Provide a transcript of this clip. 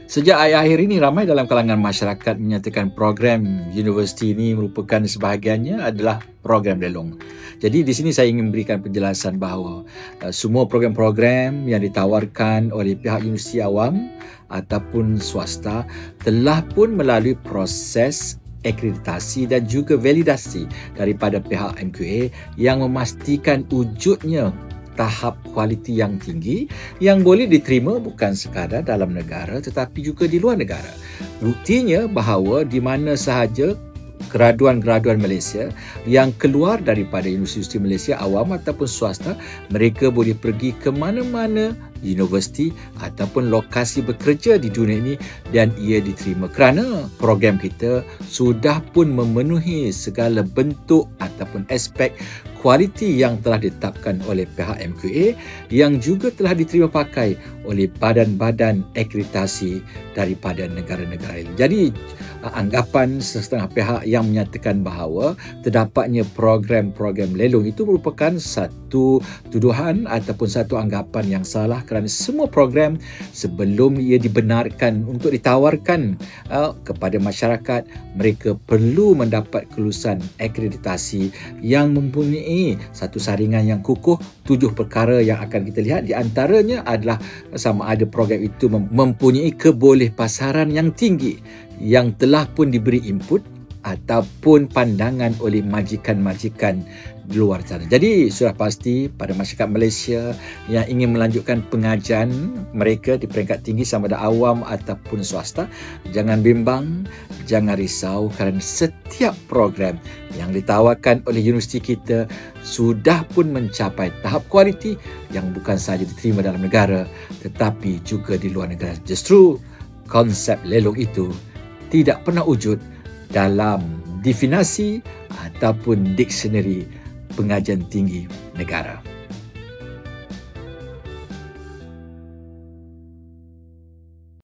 Sejak akhir-akhir ini, ramai dalam kalangan masyarakat menyatakan program universiti ini merupakan sebahagiannya adalah program lelong. Jadi di sini saya ingin memberikan penjelasan bahawa semua program-program yang ditawarkan oleh pihak universiti awam ataupun swasta telah pun melalui proses akreditasi dan juga validasi daripada pihak MQA yang memastikan wujudnya tahap kualiti yang tinggi yang boleh diterima bukan sekadar dalam negara tetapi juga di luar negara. Buktinya bahawa di mana sahaja graduan-graduan Malaysia yang keluar daripada Universiti Malaysia awam ataupun swasta, mereka boleh pergi ke mana-mana universiti ataupun lokasi bekerja di dunia ini dan ia diterima kerana program kita sudah pun memenuhi segala bentuk ataupun aspek kualiti yang telah ditetapkan oleh pihak MQA yang juga telah diterima pakai oleh badan-badan akreditasi daripada negara-negara lain. Jadi anggapan setengah pihak yang menyatakan bahawa terdapatnya program-program lelong itu merupakan satu tuduhan ataupun satu anggapan yang salah kerana semua program sebelum ia dibenarkan untuk ditawarkan kepada masyarakat, mereka perlu mendapat kelulusan akreditasi yang mempunyai satu saringan yang kukuh. 7 perkara yang akan kita lihat, di antaranya adalah sama ada program itu mempunyai kebolehpasaran yang tinggi yang telah pun diberi input ataupun pandangan oleh majikan-majikan di luar sana. Jadi sudah pasti pada masyarakat Malaysia yang ingin melanjutkan pengajian mereka di peringkat tinggi sama ada awam ataupun swasta, jangan bimbang, jangan risau kerana setiap program yang ditawarkan oleh universiti kita sudah pun mencapai tahap kualiti yang bukan sahaja diterima dalam negara tetapi juga di luar negara. Justru konsep lelong itu tidak pernah wujud dalam definisi ataupun diksionari pengajian tinggi negara.